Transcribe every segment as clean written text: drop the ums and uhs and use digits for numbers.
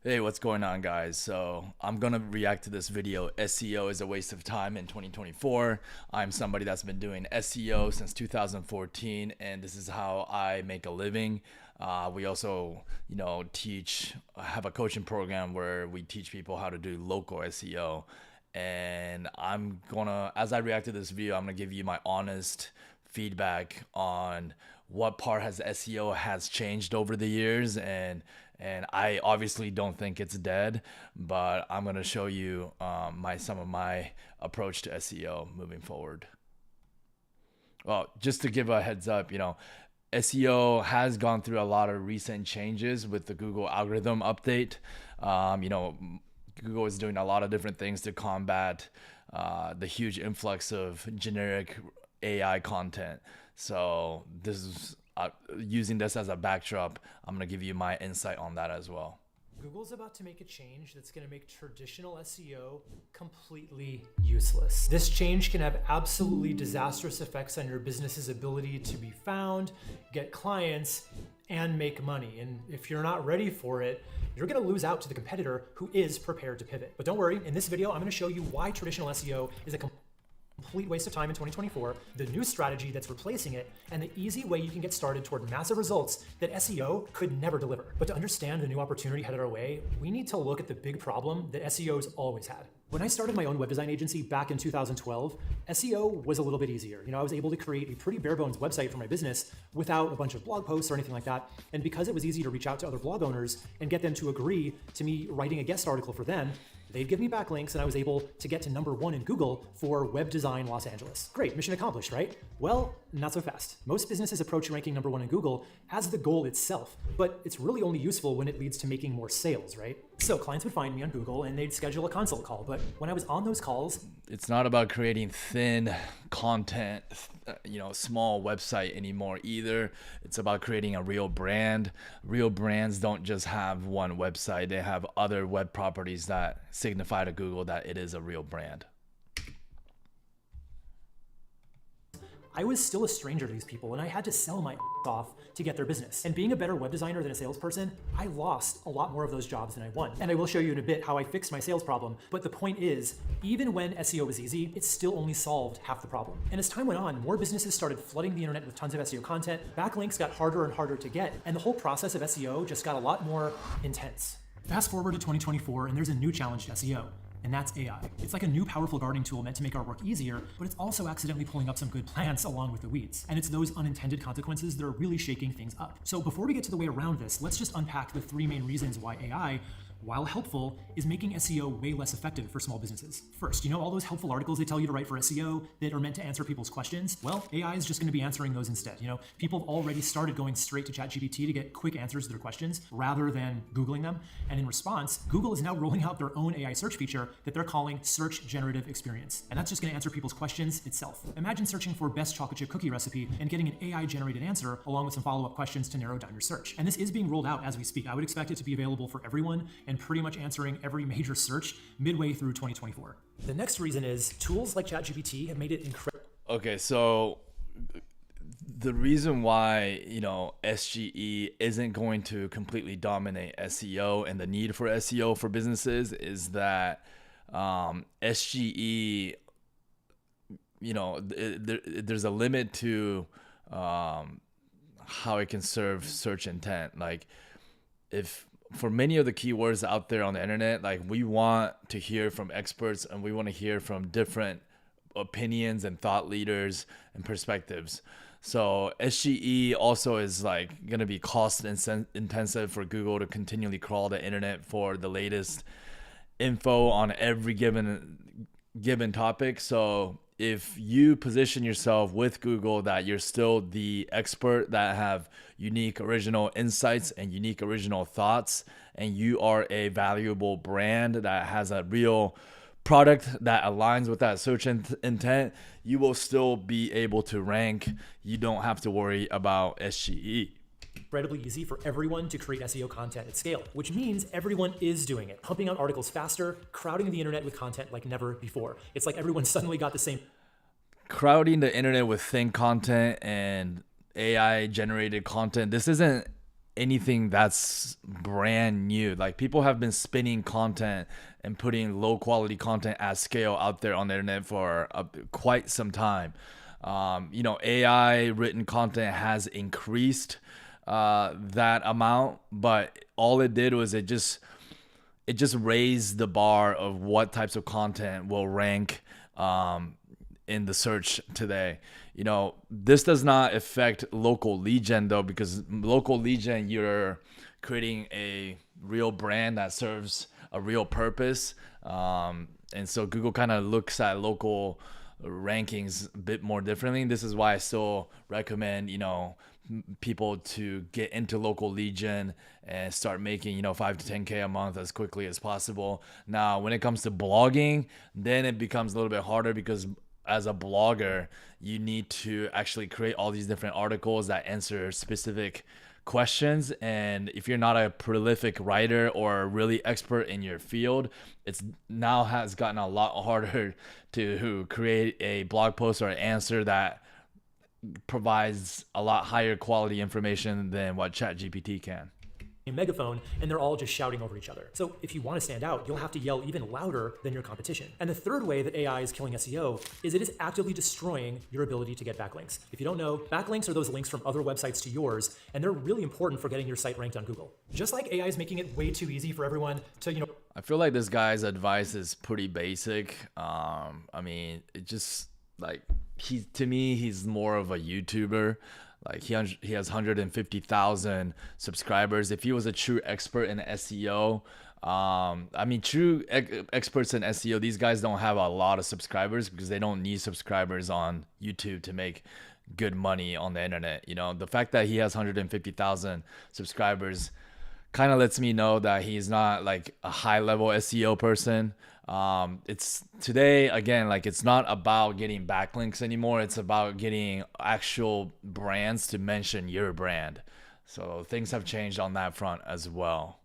Hey, what's going on, guys? So I'm gonna react to this video. SEO is a waste of time in 2024. I'm somebody that's been doing SEO since 2014, and this is how I make a living. We also, have a coaching program where we teach people how to do local SEO. And as I react to this video, I'm gonna give you my honest feedback on what part has SEO has changed over the years, and I obviously don't think it's dead, but I'm gonna show you some of my approach to SEO moving forward. Well, just to give a heads up, SEO has gone through a lot of recent changes with the Google algorithm update. Google is doing a lot of different things to combat the huge influx of generic AI content. So this is using this as a backdrop. I'm gonna give you my insight on that as well. Google's about to make a change that's going to make traditional SEO completely useless. This change can have absolutely disastrous effects on your business's ability to be found, get clients, and make money. And if you're not ready for it, you're going to lose out to the competitor who is prepared to pivot. But don't worry, in this video, I'm going to show you why traditional SEO is a complete waste of time in 2024, the new strategy that's replacing it, and the easy way you can get started toward massive results that SEO could never deliver. But to understand the new opportunity headed our way, we need to look at the big problem that SEO's always had. When I started my own web design agency back in 2012, SEO was a little bit easier. I was able to create a pretty bare bones website for my business without a bunch of blog posts or anything like that. And because it was easy to reach out to other blog owners and get them to agree to me writing a guest article for them, they'd give me backlinks and I was able to get to #1 in Google for web design Los Angeles. Great, mission accomplished, right? Well, not so fast. Most businesses approach ranking #1 in Google as the goal itself, but it's really only useful when it leads to making more sales, right? So clients would find me on Google and they'd schedule a consult call, but when I was on those calls, It's not about creating thin content, small website anymore either. It's about creating a real brand. Real brands don't just have one website. They have other web properties that signify to Google that it is a real brand. I was still a stranger to these people and I had to sell my off to get their business. And being a better web designer than a salesperson, I lost a lot more of those jobs than I won. And I will show you in a bit how I fixed my sales problem. But the point is, even when SEO was easy, it still only solved half the problem. And as time went on, more businesses started flooding the internet with tons of SEO content, backlinks got harder and harder to get, and the whole process of SEO just got a lot more intense. Fast forward to 2024 and there's a new challenge to SEO. And that's AI. It's like a new powerful gardening tool meant to make our work easier, but it's also accidentally pulling up some good plants along with the weeds. And it's those unintended consequences that are really shaking things up. So before we get to the way around this, let's just unpack the 3 main reasons why AI, while helpful, is making SEO way less effective for small businesses. First, all those helpful articles they tell you to write for SEO that are meant to answer people's questions? Well, AI is just going to be answering those instead. People have already started going straight to ChatGPT to get quick answers to their questions rather than Googling them. And in response, Google is now rolling out their own AI search feature that they're calling Search Generative Experience. And that's just going to answer people's questions itself. Imagine searching for best chocolate chip cookie recipe and getting an AI generated answer along with some follow-up questions to narrow down your search. And this is being rolled out as we speak. I would expect it to be available for everyone and pretty much answering every major search midway through 2024. The next reason is tools like ChatGPT have made it incredible. Okay, so the reason why, SGE isn't going to completely dominate SEO and the need for SEO for businesses is that SGE, there's a limit to how it can serve search intent. Like, if for many of the keywords out there on the internet, like, we want to hear from experts and we want to hear from different opinions and thought leaders and perspectives. So SGE also is like going to be cost intensive for Google to continually crawl the internet for the latest info on every given topic. So if you position yourself with Google that you're still the expert that have unique original insights and unique original thoughts, and you are a valuable brand that has a real product that aligns with that search intent, you will still be able to rank. You don't have to worry about SGE. Incredibly easy for everyone to create SEO content at scale, which means everyone is doing it, pumping out articles faster, crowding the internet with content like never before. It's like everyone suddenly got the same. Crowding the internet with thin content and AI generated content. This isn't anything that's brand new. Like people have been spinning content and putting low quality content at scale out there on the internet for quite some time. AI written content has increased that amount, but all it did was it just raised the bar of what types of content will rank in the search today. This does not affect local lead gen though, because local lead gen, you're creating a real brand that serves a real purpose. And so Google kind of looks at local rankings a bit more differently. This is why I still recommend, people to get into local lead gen and start making 5 to 10K a month as quickly as possible. Now when it comes to blogging, then it becomes a little bit harder, because as a blogger you need to actually create all these different articles that answer specific questions, and if you're not a prolific writer or really expert in your field, it's now has gotten a lot harder to create a blog post or an answer that provides a lot higher quality information than what ChatGPT can. A megaphone, and they're all just shouting over each other. So if you want to stand out, you'll have to yell even louder than your competition. And the third way that AI is killing SEO is it is actively destroying your ability to get backlinks. If you don't know, backlinks are those links from other websites to yours, and they're really important for getting your site ranked on Google. Just like AI is making it way too easy for everyone to, I feel like this guy's advice is pretty basic. It just like to me, he's more of a YouTuber. Like he has 150,000 subscribers. If he was a true expert in SEO, true experts in SEO, these guys don't have a lot of subscribers because they don't need subscribers on YouTube to make good money on the internet. The fact that he has 150,000 subscribers kind of lets me know that he's not like a high level SEO person. It's today, again, like it's not about getting backlinks anymore. It's about getting actual brands to mention your brand. So things have changed on that front as well.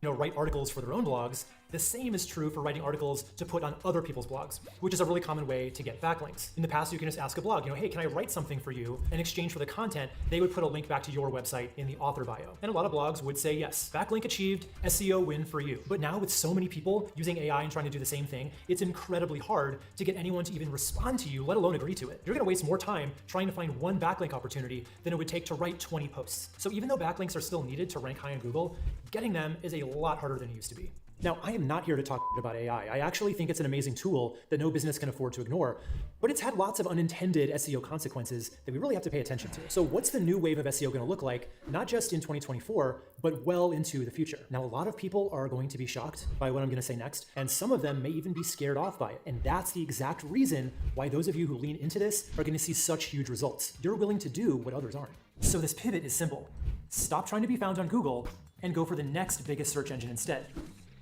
Write articles for their own blogs. The same is true for writing articles to put on other people's blogs, which is a really common way to get backlinks. In the past, you can just ask a blog, hey, can I write something for you? In exchange for the content, they would put a link back to your website in the author bio. And a lot of blogs would say, yes, backlink achieved, SEO win for you. But now with so many people using AI and trying to do the same thing, it's incredibly hard to get anyone to even respond to you, let alone agree to it. You're gonna waste more time trying to find one backlink opportunity than it would take to write 20 posts. So even though backlinks are still needed to rank high on Google, getting them is a lot harder than it used to be. Now, I am not here to talk about AI. I actually think it's an amazing tool that no business can afford to ignore, but it's had lots of unintended SEO consequences that we really have to pay attention to. So what's the new wave of SEO going to look like, not just in 2024, but well into the future? Now, a lot of people are going to be shocked by what I'm going to say next, and some of them may even be scared off by it. And that's the exact reason why those of you who lean into this are going to see such huge results. You're willing to do what others aren't. So this pivot is simple. Stop trying to be found on Google and go for the next biggest search engine instead.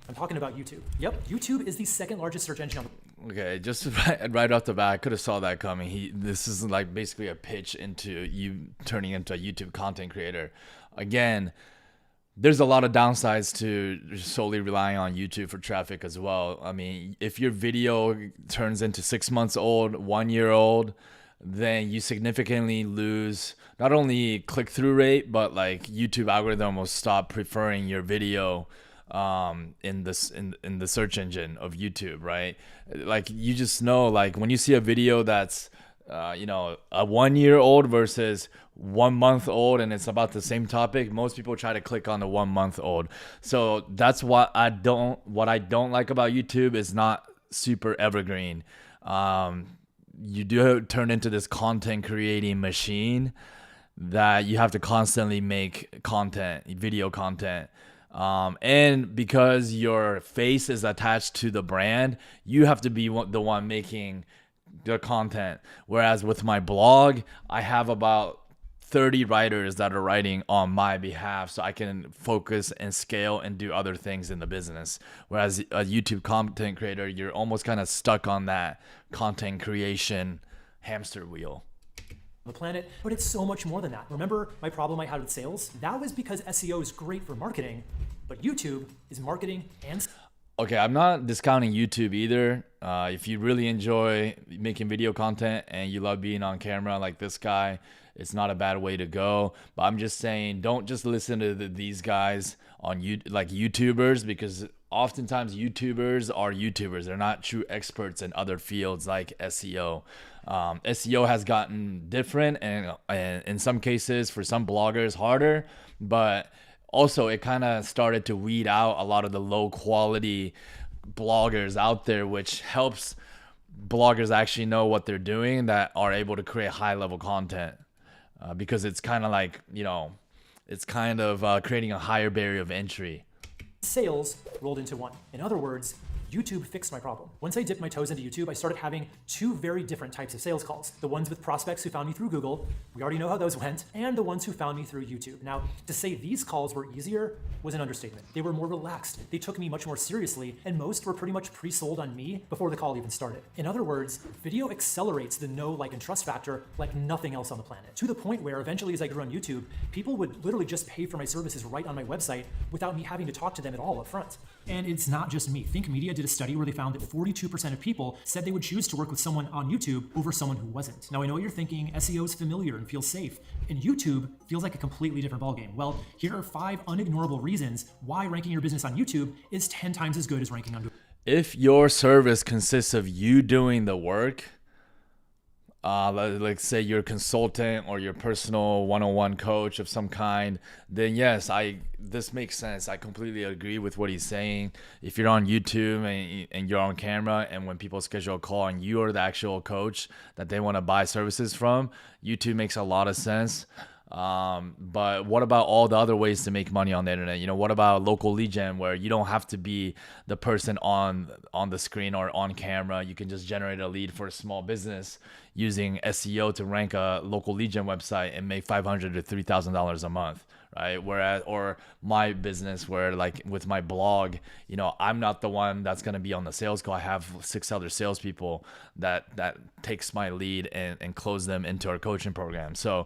I'm talking about YouTube. Yep, YouTube is the second largest search engine on the... Okay, just right off the bat, I could have saw that coming. This is like basically a pitch into you turning into a YouTube content creator. Again, there's a lot of downsides to solely relying on YouTube for traffic as well. I mean, if your video turns into 6 months old, 1 year old, then you significantly lose not only click-through rate, but like YouTube algorithm will stop preferring your video in the search engine of YouTube, right? Like you just know, like when you see a video that's a 1 year old versus 1 month old and it's about the same topic, most people try to click on the 1 month old. So that's what I don't like about YouTube is not super evergreen. You do turn into this content creating machine that you have to constantly make content, video content. And because your face is attached to the brand, you have to be the one making the content. Whereas with my blog, I have about 30 writers that are writing on my behalf, so I can focus and scale and do other things in the business. Whereas a YouTube content creator, you're almost kind of stuck on that content creation hamster wheel. The planet, but it's so much more than that. Remember my problem I had with sales? That was because SEO is great for marketing, but YouTube is marketing and... Okay, I'm not discounting YouTube either. If you really enjoy making video content and you love being on camera like this guy, It's not a bad way to go. But I'm just saying, don't just listen to these guys on like YouTubers, because oftentimes YouTubers are YouTubers. They're not true experts in other fields like SEO. SEO has gotten different, and in some cases for some bloggers harder, but also it kind of started to weed out a lot of the low quality bloggers out there, which helps bloggers actually know what they're doing, that are able to create high level content, because it's kind of like, it's kind of creating a higher barrier of entry. Sales rolled into one. In other words, YouTube fixed my problem. Once I dipped my toes into YouTube, I started having two very different types of sales calls. The ones with prospects who found me through Google, we already know how those went, and the ones who found me through YouTube. Now, to say these calls were easier was an understatement. They were more relaxed, they took me much more seriously, and most were pretty much pre-sold on me before the call even started. In other words, video accelerates the know, like, and trust factor like nothing else on the planet. To the point where eventually, as I grew on YouTube, people would literally just pay for my services right on my website without me having to talk to them at all up front. And it's not just me. Think Media did a study where they found that 42% of people said they would choose to work with someone on YouTube over someone who wasn't. Now, I know you're thinking SEO is familiar and feels safe, and YouTube feels like a completely different ballgame. Well, here are 5 unignorable reasons why ranking your business on YouTube is 10 times as good as ranking on Google. If your service consists of you doing the work, like say you're a consultant or your personal one-on-one coach of some kind, then yes, this makes sense. I completely agree with what he's saying. If you're on YouTube and you're on camera, and when people schedule a call and you are the actual coach that they want to buy services from, YouTube makes a lot of sense. But what about all the other ways to make money on the internet? What about local lead gen, where you don't have to be the person on the screen or on camera? You can just generate a lead for a small business using SEO to rank a local lead gen website and make $500 to $3,000 a month, right? Whereas, or my business, where like with my blog, I'm not the one that's going to be on the sales call. I have 6 other salespeople that takes my lead and close them into our coaching program. So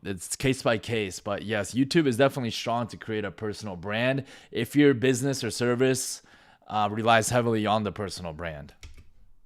it's case by case, but yes, YouTube is definitely strong to create a personal brand if your business or service relies heavily on the personal brand.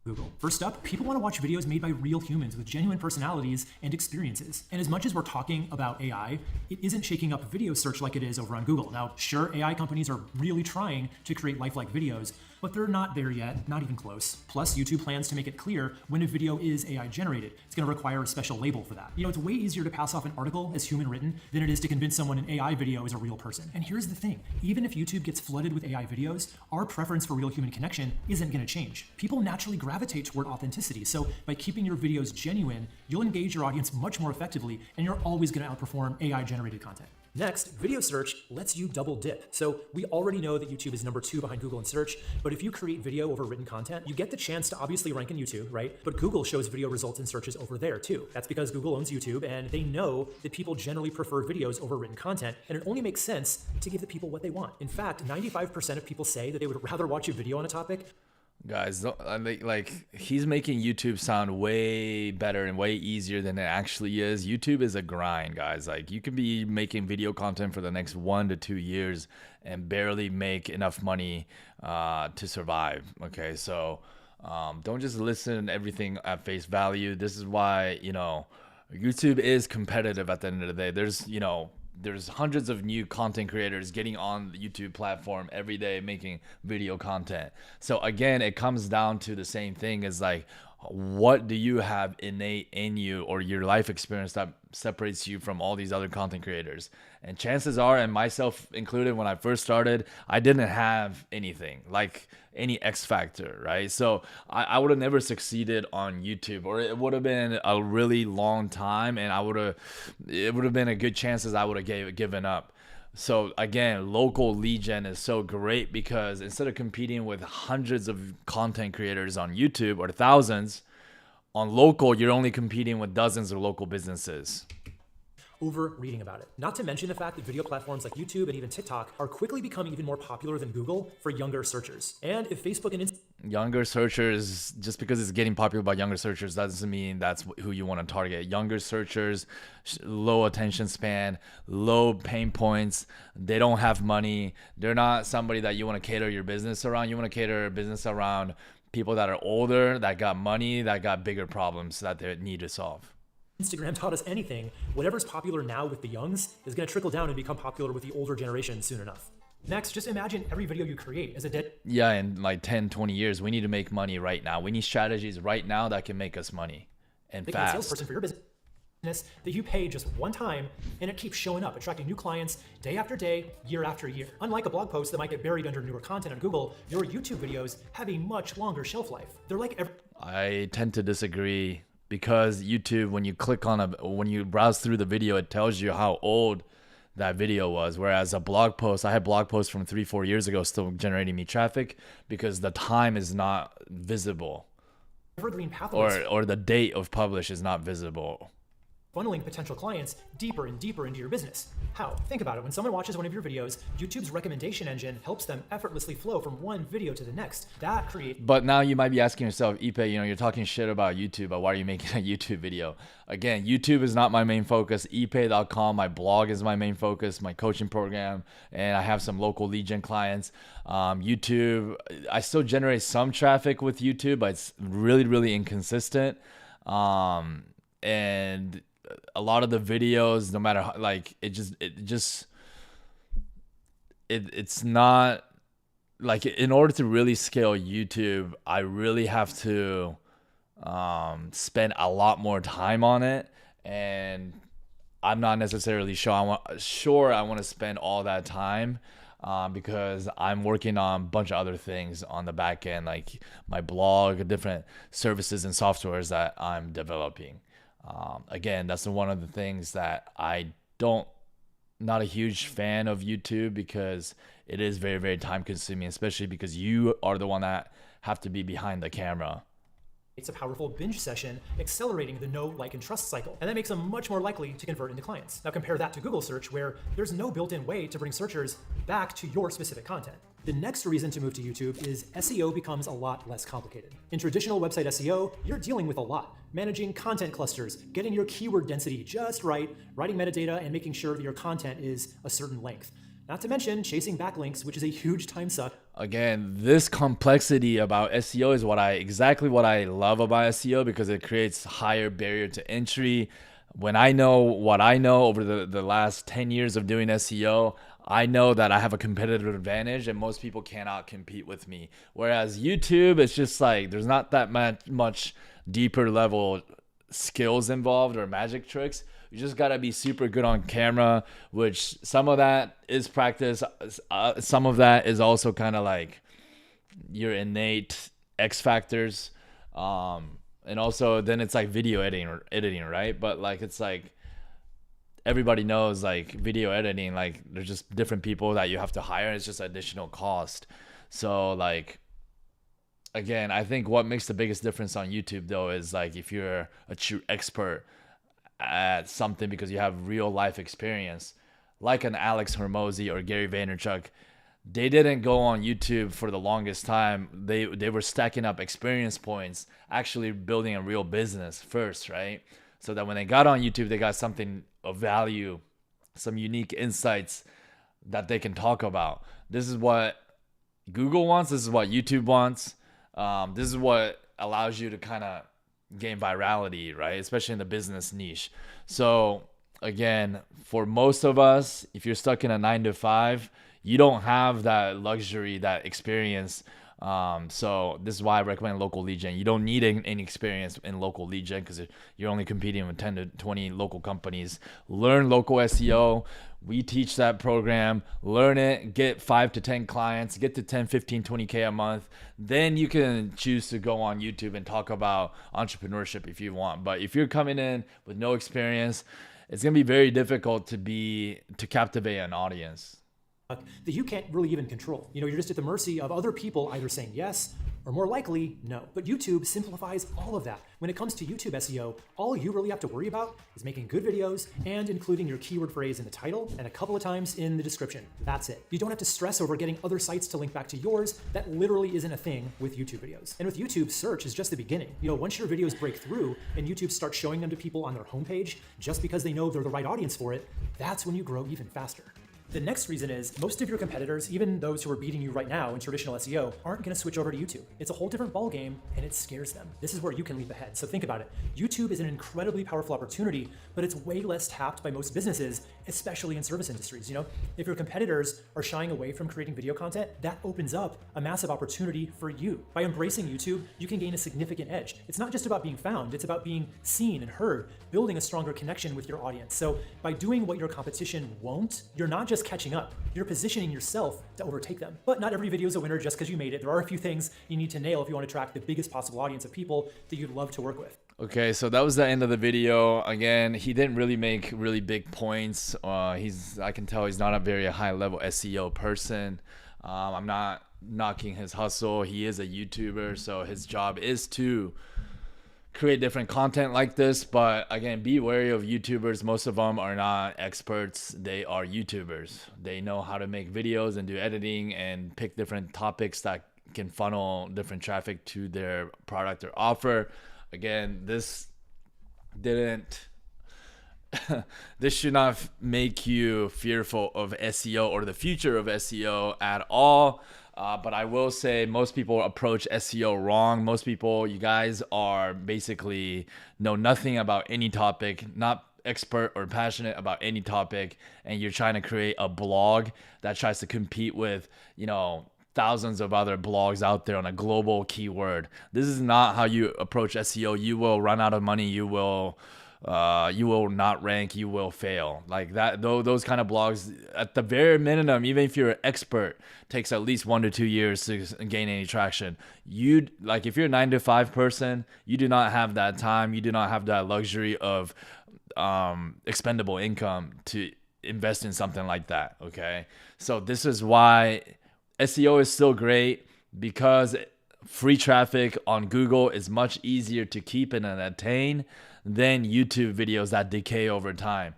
Google. First up, people want to watch videos made by real humans with genuine personalities and experiences. And as much as we're talking about AI, it isn't shaking up video search like it is over on Google. Now, sure, AI companies are really trying to create lifelike videos, but they're not there yet, not even close. Plus, YouTube plans to make it clear when a video is AI generated. It's going to require a special label for that. It's way easier to pass off an article as human written than it is to convince someone an AI video is a real person. And here's the thing, even if YouTube gets flooded with AI videos, our preference for real human connection isn't going to change. People naturally gravitate toward authenticity. So by keeping your videos genuine, you'll engage your audience much more effectively, and you're always going to outperform AI generated content. Next, video search lets you double dip. So we already know that YouTube is number 2 behind Google in search, but if you create video over written content, you get the chance to obviously rank in YouTube, right? But Google shows video results in searches over there too. That's because Google owns YouTube, and they know that people generally prefer videos over written content, and it only makes sense to give the people what they want. In fact, 95% of people say that they would rather watch a video on a topic. Guys, like he's making YouTube sound way better and way easier than it actually is. YouTube is a grind, guys. Like, you can be making video content for the next 1 to 2 years and barely make enough money to survive. Okay, so don't just listen to everything at face value. This is why YouTube is competitive at the end of the day. There's hundreds of new content creators getting on the YouTube platform every day making video content. So again, it comes down to the same thing as like, what do you have innate in you or your life experience that separates you from all these other content creators? And chances are, and myself included, when I first started, I didn't have anything like any X factor, right? So I would have never succeeded on YouTube, or it would have been a really long time, and it would have been a good chances I would have given up. So again, local lead gen is so great because instead of competing with hundreds of content creators on YouTube or thousands, on local, you're only competing with dozens of local businesses. Over reading about it. Not to mention the fact that video platforms like YouTube and even TikTok are quickly becoming even more popular than Google for younger searchers. And if Facebook and younger searchers, just because it's getting popular by younger searchers doesn't mean that's who you want to target. Younger searchers, low attention span, low pain points, they don't have money. They're not somebody that you want to cater your business around. You want to cater your business around people that are older, that got money, that got bigger problems that they need to solve. Instagram taught us anything, whatever's popular now with the youngs is going to trickle down and become popular with the older generation soon enough. Next, just imagine every video you create as a Yeah, in like 10, 20 years, we need to make money right now. We need strategies right now that can make us money and fast. Salesperson for your business that you pay just one time and it keeps showing up, attracting new clients day after day, year after year. Unlike a blog post that might get buried under newer content on Google, your YouTube videos have a much longer shelf life. They're like I tend to disagree because YouTube, when you click on when you browse through the video, it tells you how old that video was. Whereas a blog post, I had blog posts from 3-4 years ago still generating me traffic because the time is not visible. Evergreen pathways. Or the date of publish is not visible. Funneling potential clients deeper and deeper into your business. How? Think about it. When someone watches one of your videos, YouTube's recommendation engine helps them effortlessly flow from one video to the next. That creates. But now you might be asking yourself, Ipe, you're talking shit about YouTube, but why are you making a YouTube video? Again, YouTube is not my main focus. Ipe.com, my blog is my main focus, my coaching program, and I have some local lead gen clients. YouTube, I still generate some traffic with YouTube, but it's really, really inconsistent. And a lot of the videos, no matter how, like, it's not like, in order to really scale YouTube, I really have to spend a lot more time on it, and I'm not necessarily sure I want to spend all that time because I'm working on a bunch of other things on the back end, like my blog, different services and softwares that I'm developing. Again, that's one of the things that not a huge fan of YouTube because it is very, very time consuming, especially because you are the one that have to be behind the camera. It's a powerful binge session, accelerating the know, like, and trust cycle. And that makes them much more likely to convert into clients. Now compare that to Google search, where there's no built-in way to bring searchers back to your specific content. The next reason to move to YouTube is SEO becomes a lot less complicated. In traditional website SEO, you're dealing with a lot. Managing content clusters, getting your keyword density just right, writing metadata, and making sure that your content is a certain length. Not to mention chasing backlinks, which is a huge time suck. Again, this complexity about SEO is exactly what I love about SEO, because it creates higher barrier to entry. When I know what I know over the last 10 years of doing SEO, I know that I have a competitive advantage and most people cannot compete with me. Whereas YouTube, it's just like there's not that much deeper level skills involved or magic tricks. You just got to be super good on camera, which some of that is practice. Some of that is also kind of like your innate X factors. And also then it's like video editing, right? But like, it's like everybody knows like video editing, like there's just different people that you have to hire. It's just additional cost. So like, again, I think what makes the biggest difference on YouTube though is like if you're a true expert at something because you have real life experience, like an Alex Hormozy or Gary Vaynerchuk. They didn't go on YouTube for the longest time. They were stacking up experience points, actually building a real business first, right? So that when they got on YouTube, they got something of value, some unique insights that they can talk about. This is what Google wants. This is what YouTube wants. This is what allows you to kind of gain virality, right? Especially in the business niche. So again, for most of us, if you're stuck in a 9-to-5, you don't have that luxury, that experience. So this is why I recommend local lead gen. You don't need any experience in local lead gen because you're only competing with 10 to 20 local companies. Learn local SEO. We teach that program. Learn it. Get 5 to 10 clients. Get to 10, 15, 20K a month. Then you can choose to go on YouTube and talk about entrepreneurship if you want. But if you're coming in with no experience, it's going to be very difficult to captivate an audience that you can't really even control. You're just at the mercy of other people either saying yes or more likely no. But YouTube simplifies all of that. When it comes to YouTube SEO, all you really have to worry about is making good videos and including your keyword phrase in the title and a couple of times in the description. That's it. You don't have to stress over getting other sites to link back to yours. That literally isn't a thing with YouTube videos. And with YouTube, search is just the beginning. Once your videos break through and YouTube starts showing them to people on their homepage just because they know they're the right audience for it, that's when you grow even faster. The next reason is most of your competitors, even those who are beating you right now in traditional SEO, aren't going to switch over to YouTube. It's a whole different ballgame and it scares them. This is where you can leap ahead. So think about it. YouTube is an incredibly powerful opportunity, but it's way less tapped by most businesses, especially in service industries. If your competitors are shying away from creating video content, that opens up a massive opportunity for you. By embracing YouTube, you can gain a significant edge. It's not just about being found, it's about being seen and heard, building a stronger connection with your audience. So by doing what your competition won't, you're not just catching up, you're positioning yourself to overtake them. But not every video is a winner just because you made it. There are a few things you need to nail if you want to attract the biggest possible audience of people that you'd love to work with. Okay, so that was the end of the video. Again, he didn't really make really big points. I can tell he's not a very high level SEO person. I'm not knocking his hustle. He is a YouTuber, so his job is to create different content like this. But again, be wary of YouTubers. Most of them are not experts. They are YouTubers. They know how to make videos and do editing and pick different topics that can funnel different traffic to their product or offer. Again, this should not make you fearful of SEO or the future of SEO at all. But I will say most people approach SEO wrong. Most people, you guys are basically know nothing about any topic, not expert or passionate about any topic, and you're trying to create a blog that tries to compete with, thousands of other blogs out there on a global keyword. This is not how you approach SEO. You will run out of money. You will not rank. You will fail. Like that. Those kind of blogs, at the very minimum, even if you're an expert, takes at least 1 to 2 years to gain any traction. If you're a 9-to-5 person, you do not have that time. You do not have that luxury of expendable income to invest in something like that. Okay, so this is why SEO is still great, because free traffic on Google is much easier to keep and attain than YouTube videos that decay over time.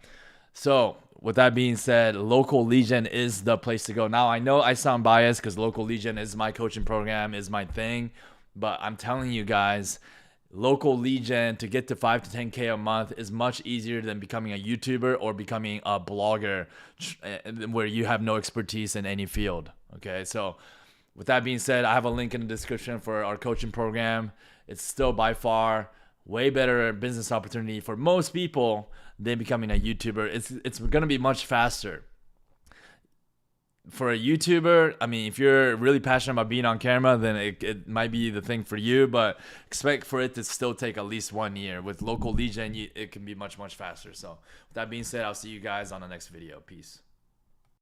So with that being said, Local Legion is the place to go. Now, I know I sound biased because Local Legion is my coaching program, is my thing, but I'm telling you guys, Local Legion to get to 5 to 10K a month is much easier than becoming a YouTuber or becoming a blogger where you have no expertise in any field. Okay, so with that being said, I have a link in the description for our coaching program. It's still by far way better business opportunity for most people than becoming a YouTuber. It's going to be much faster. For a YouTuber, I mean, if you're really passionate about being on camera, then it might be the thing for you, but expect for it to still take at least 1 year. With Local Legion, it can be much, much faster. So with that being said, I'll see you guys on the next video. Peace.